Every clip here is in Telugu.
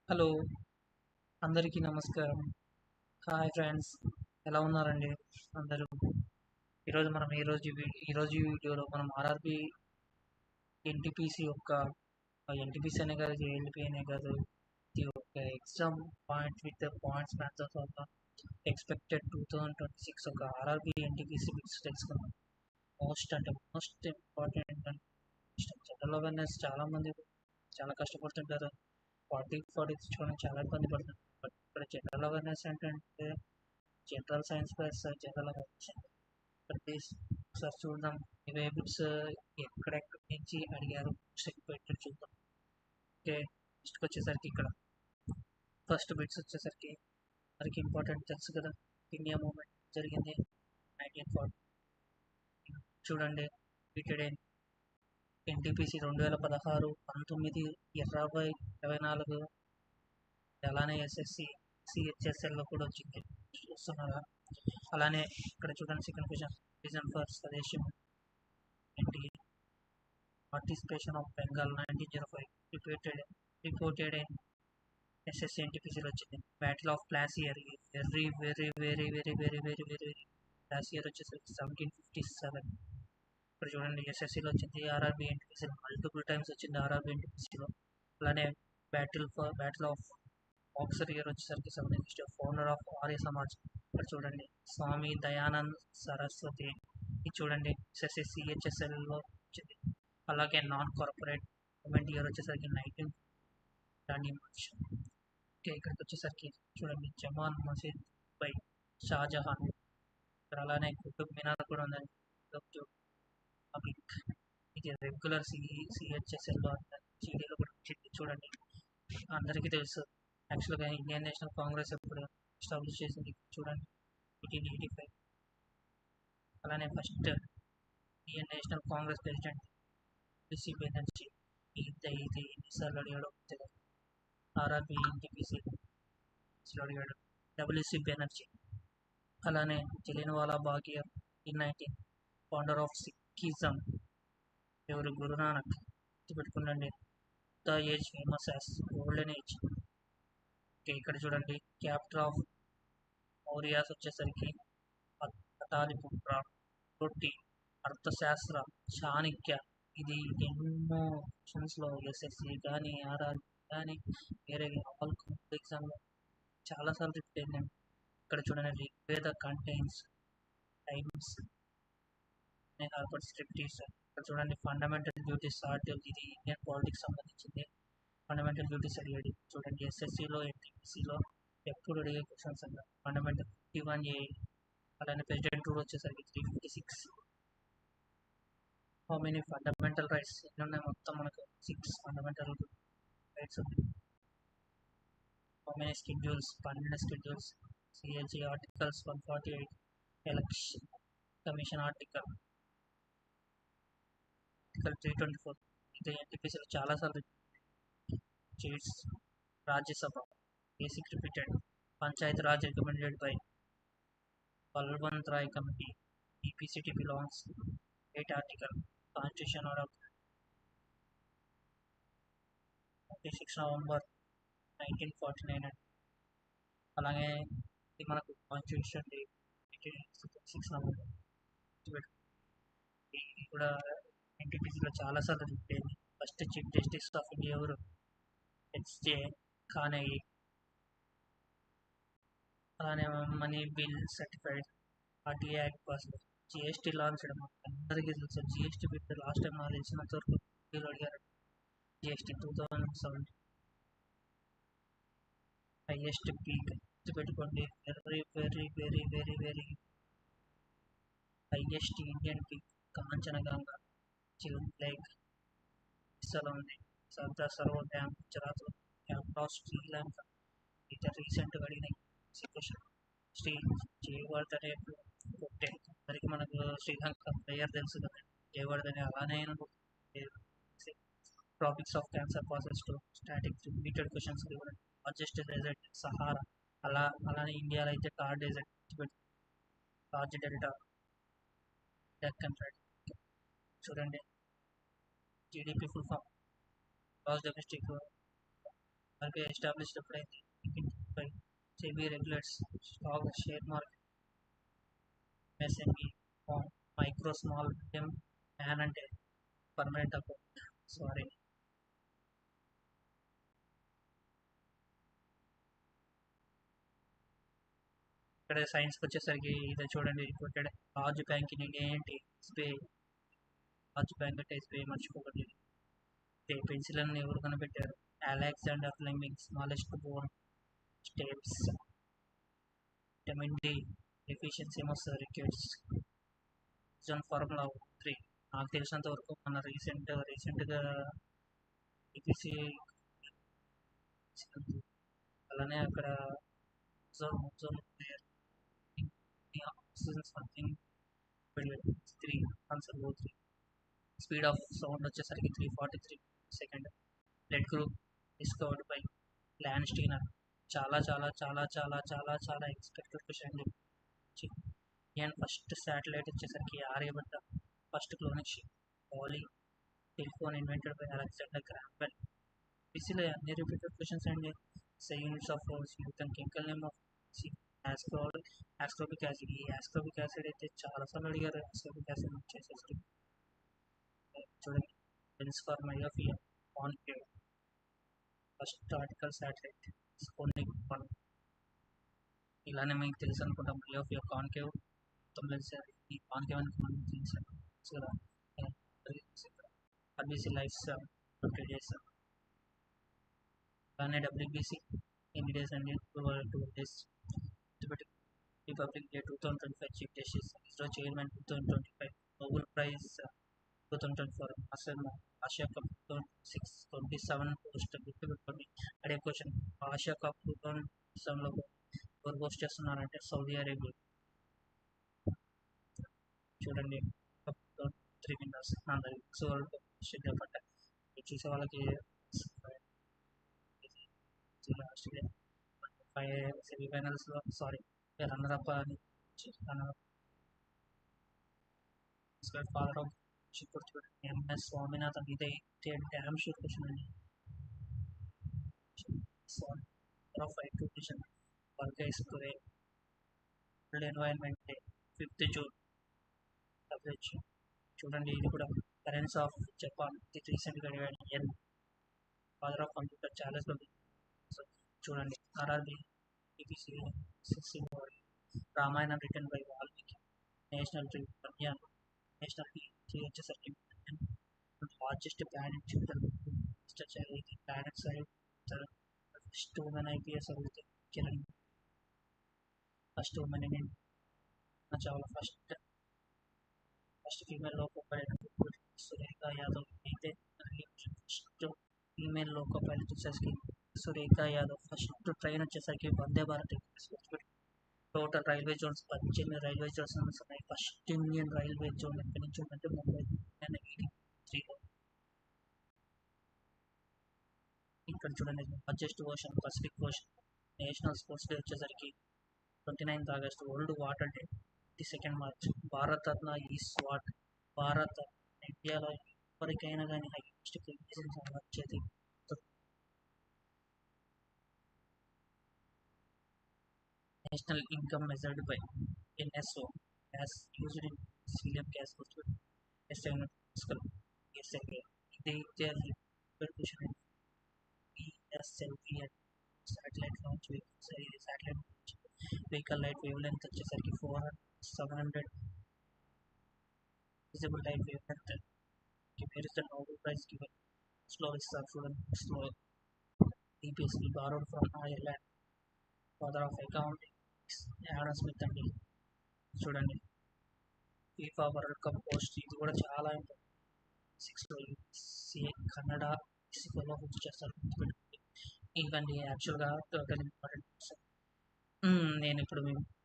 హలో! అందరికీ నమస్కారం. Hi friends. ఎలా ఉన్నారండి అందరూ? ఈరోజు వీడియోలో మనం ఆర్ఆర్‌బీ ఎన్‌టీపీసీ యొక్క ఎన్‌టీపీసీ అనే కాదు, జేఎల్‌పీ అనే కాదు, ఇది ఒక exam with points maths of expected 2026 ఒక ఆర్ఆర్‌బీ ఎన్‌టీపీసీ బిట్స్ తెలుసుకుందాం. Most important and general awareness చాలా కష్టపడుతుంటారు. 40 తెచ్చుకోవడానికి చాలా ఇబ్బంది పడుతుంది. బట్ ఇక్కడ జనరల్ అవేర్‌నెస్ ఏంటంటే general science plus general awareness. ఒకసారి చూద్దాం ఇవే బిట్స్ ఎక్కడెక్కడి నుంచి అడిగారు పెట్టారు చూద్దాం. ఓకే, నెక్స్ట్కి వచ్చేసరికి ఇక్కడ ఫస్ట్ బిట్స్ వచ్చేసరికి మనకి ఇంపార్టెంట్ తెలుసు కదా, ఇండియా మూమెంట్ జరిగింది 1940. చూడండి, రిపీటెడ్ ఎన్టీపీసీ 2016, 19, 20, 24, అలానే ఎస్ఎస్సి సిహెచ్ఎస్ఎల్లో కూడా వచ్చింది. చూస్తున్నారా? అలానే ఇక్కడ చూడండి, సెకండ్ క్వశ్చన్, రీజన్ ఫర్ స్వదేశం ఏంటి? Participation of Bengal 1905 reported in SSC ఎన్టీపీసీలో వచ్చింది. Battle of Plassey, very very very very very very very Plassey వచ్చేసరికి 1757. ఇక్కడ చూడండి, ఎస్ఎస్సిలో వచ్చింది. ఆర్ఆర్బీ ఎన్టీపీసీలో మల్టిపుల్ టైమ్స్ వచ్చింది. ఆర్ఆర్బీ ఎన్టీపీసీలో అలానే బ్యాటిల్ ఆఫ్ బాక్సర్ ఇయర్ వచ్చేసరికి 1760. ఫౌండర్ ఆఫ్ ఆర్య సమాజ్ ఇక్కడ చూడండి, స్వామి దయానంద్ సరస్వతి. ఇది చూడండి, ఎస్ఎస్సి సిహెచ్ఎస్ఎల్లో వచ్చింది. అలాగే నాన్ కార్పొరేట్ మూమెంట్ ఇయర్ వచ్చేసరికి 19 దాండి మార్చ్. ఓకే, ఇక్కడికి వచ్చేసరికి చూడండి, జమాన్ మసీద్ బై షాజహాన్. ఇక్కడ అలానే కుతుబ్ మినార్ కూడా ఉందండి. ఇది రెగ్యులర్ సిహెచ్ఎస్ఎల్లో జీడీలో కూడా వచ్చింది. చూడండి, అందరికీ తెలుసు. యాక్చువల్గా ఇండియన్ నేషనల్ కాంగ్రెస్ ఎప్పుడు ఎస్టాబ్లిష్ చేసింది చూడండి, 1885. అలానే first Indian national Congress president WC Banerjee. ఇది ఎన్నిసార్లు అడిగాడో తెలియదు. ఆర్ఆర్బీ ఎన్టీపీసీలో అడిగాడు డబ్ల్యూసీ బెనర్జీ. అలానే Jallianwala Bagh year in 19, founder of Sikhism ఎవరు? గురునానక్. గుర్తుపెట్టుకోండి, the age famous as golden age. Okay, ఇక్కడ చూడండి, క్యాపిటల్ ఆఫ్ మౌర్యాస్ వచ్చేసరికి పటాలిపుత్ర. రొట్టి, అర్థశాస్త్ర, చాణక్య. ఇది ఎన్నో క్వశ్చన్స్లో ఎస్ఎస్సి కానీ ఆర్ఆర్ కానీ వేరే ఆల్ ఎగ్జామ్లో చాలాసార్లు రిపీట్ అయిందండి. ఇక్కడ చూడండి, రిగ్వేద కంటైన్స్ టైమ్స్ హార్పర్ స్క్రిప్టీస్. ఇక్కడ చూడండి, ఫండమెంటల్ డ్యూటీస్ ఆర్టికల్. ఇది ఇండియన్ పాలిటిక్స్ సంబంధించింది. ఫండమెంటల్ డ్యూటీస్ అడిగాడు. చూడండి, ఎస్ఎస్సిలో ఎన్టీపీసీలో ఎప్పుడు అడిగే క్వశ్చన్స్ అన్న ఫండమెంటల్ 51A. అలానే ప్రెసిడెంట్ రూల్ వచ్చేసరికి 356. హౌ మెనీ ఫండమెంటల్ రైట్స్ ఎన్ని ఉన్నాయి? మొత్తం మనకు 6 ఫండమెంటల్ రైట్స్ ఉన్నాయి. How many schedules? 12 schedules. CLG articles 148. Election commission article 324. ఇది ఎన్టీపీసీలో చాలాసార్లు చైర్స్. Rajya Sabha basic repeated. Panchayat Raj recommended by Balwant Rai committee. EPCT belongs 8 article. Constitution of 26 November 1949. అలాగే ఇది మనకు కాన్స్టిట్యూషన్ డే 6 నవంబర్. ఇది కూడా ఎన్టీపీసీలో చాలాసార్లు రిపీట్ అయింది. First chief justice of India ఎవరు? హెచ్జే ఖానగి. అలానే money bill certified. RTA act pass. GST launch చేయడం అందరికీ తెలుసు. జిఎస్టీ బిల్ లాస్ట్ టైం నాకు తెలిసినంత వరకు అడిగారు. జిఎస్టీ 2017 హైయెస్ట్ పీక్. గుర్తుపెట్టుకోండి, very very very very very highest Indian peak. Kanchenjunga, చిల్డ్ లేక్ ఇస్సాలో ఉంది. సర్దార్ సరోవర్ డ్యామ్ గుజరాత్లో. Capital of Sri Lanka. ఇది రీసెంట్గా అడిగిన క్వశ్చన్. శ్రీ జయవర్ధనే కొట్టే. అందరికి మనకు శ్రీలంక ప్లేయర్ తెలుసు కదా, జయవర్ధనే. అలానే tropics of cancer passes to static repeated questions. Largest desert Sahara. అలానే ఇండియాలో అయితే Thar desert, large delta, Deccan right. చూడండి, GDP full form gross domestic RBI established ఎప్పుడైంది? 1935. SEBI regulates stock, share market, MSME, micro, small, medium, man అంటే పర్మనెంట్ అకౌంట్. సారీ. ఇక్కడ సైన్స్కి వచ్చేసరికి ఇది చూడండి, reported large bank in India ఏంటి? ఎస్బీఐ. లార్జ్ బ్యాంక్ అంటే ఎస్బీఐ, మర్చిపోకండి. పెన్సిల్ ఎవరు కనిపెట్టారు? Alexander Fleming. Smallest bone states. Vitamin D deficiency ఏమొస్తుంది? రికెట్స్. ఫార్ములా 3. నాకు తెలిసినంత వరకు మన రీసెంట్గా ఈపీసీ, అలానే అక్కడ something 3 answer 3. Speed of sound వచ్చేసరికి 343 second. Blood group discovered by Landsteiner. చాలా చాలా చాలా చాలా చాలా చాలా expected question. And first satellite వచ్చేసరికి Aryabhata. First cloned sheep Polly. Telephone invented by Alexander Graham Bell. పిసిలో అన్ని రిపీటెడ్ క్వశ్చన్స్ అండి. Units of youth and chemical name of ఆస్కోర్బిక్ acid. ఈ ఆస్కోర్బిక్ యాసిడ్ అయితే చాలా సార్లు అడిగారు. ఆస్కోర్బిక్ యాసిడ్ వచ్చేసి చూడండి, lens for myopia concave. First article satellite Sputnik 1. ఇలానే మీకు తెలుసు అనుకుంటాం, మయోపియా కాన్కేవ్ మొత్తం లెన్స్. ఈ కాన్కేవ్ అని మనకు తెలుసు కదా. RBC lifes 20 days. అలానే డబ్ల్యూబీసీ ఎన్ని డేస్ అండి? 2 days. Republic day 2025 chief justice. ISRO chairman 2025. Nobel prize 2024. Asia cup 2026 27 post. గుర్తుపెట్టుకోండి, అడే క్వశ్చన్. ఆసియా కప్ 2027లో ఎవరు పోస్ట్ చేస్తున్నారంటే సౌదీ అరేబియా. చూడండి, 3 విన్నర్స్ వరల్డ్ కప్ చెప్పంట. చూసే వాళ్ళకి ఆస్ట్రేలియా సెమీఫైనల్స్లో, సారీ, రన్నర్ అప్ అని ఫాదర్ ఆఫ్ ఎంఎస్ స్వామినాథన్. ఇదే డ్యామ్ షూర్ క్వశ్చన్ అండి. Of education work square. World environment day 5th June. చూడండి, ఇది కూడా కరెన్స్ ఆఫ్ జపాన్. ఇది రీసెంట్గా ఎన్. Father of computer Charles Babbage. చూడండి, RRB, EPC, Ramayana written by Valmiki. National tree banyan. National tree వచ్చేసరికి largest planet Jupiter. Planet side first women IPS అవుతుంది కిరణ్. ఫస్ట్ ఉమెన్ ఇన్ చాలా first female loco pilot Surekha Yadav. అయితే ఫస్ట్ ఫీమేల్ లోకో పైలట్ వచ్చేసరికి సురేఖ యాదవ్. ఫస్ట్ ట్రైన్ వచ్చేసరికి Vande Bharat express. Total railway zones 18 railway zones ఉన్నాయి. ఫస్ట్ ఇండియన్ రైల్వే జోన్ ఎక్కడి నుంచి ఉందంటే ముంబై. 3లో. ఇక్కడ చూడండి, largest ocean Pacific ocean. National sports day వచ్చేసరికి 29th August. World water day 22nd March. Bharat Ratna is what? భారత ఇండియాలో ఎవరికైనా కానీ హైయెస్ట్ వచ్చేది. National income measured by NSO. Gas used in helium gas SLA. ఇది question. PSLV satellite launch satellite vehicle light wavelength వచ్చేసరికి 700 visible light wavelength. Where is the Nobel Prize given? Slow is slow. EPS borrowed from Ireland. Father of accounting Adam Smith అండి. చూడండి, ఫీఫా వరల్డ్ కప్ పోస్ట్. ఇది కూడా చాలా ఇంపార్టెంట్. 6 కన్నడ ఇసుకలో హోస్ట్ చేస్తారు. ఇవండి యాక్చువల్గా టోటల్ ఇంపార్టెంట్. నేను ఇప్పుడు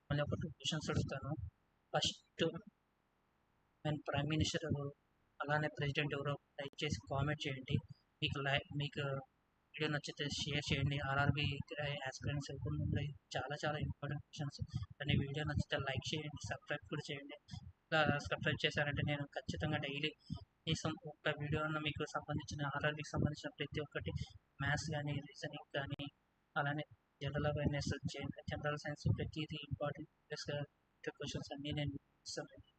మళ్ళీ ఒక 2 క్వశ్చన్స్ అడుగుతాను. ఫస్ట్, నేను ప్రైమ్ మినిస్టర్ ఎవరు, అలానే ప్రెసిడెంట్ ఎవరో దయచేసి కామెంట్ చేయండి. మీకు వీడియో నచ్చితే షేర్ చేయండి. ఆర్ఆర్బి ఆస్పిరెంట్స్ ఎవరు చాలా చాలా ఇంపార్టెంట్ క్వశ్చన్స్. కానీ వీడియో నచ్చితే లైక్ చేయండి, సబ్స్క్రైబ్ కూడా చేయండి. సబ్స్క్రైబ్ చేశారంటే నేను ఖచ్చితంగా డైలీ ఒక్క వీడియో అన్న మీకు సంబంధించిన ఆర్ఆర్బీకి సంబంధించిన ప్రతి ఒక్కటి మ్యాథ్స్ కానీ రీజనింగ్ కానీ అలానే జనరల్ అవేర్నెస్ జనరల్ సైన్స్ ప్రతిదీ ఇంపార్టెంట్ ప్లస్ క్వశ్చన్స్ అన్నీ నేను ఇస్తాను.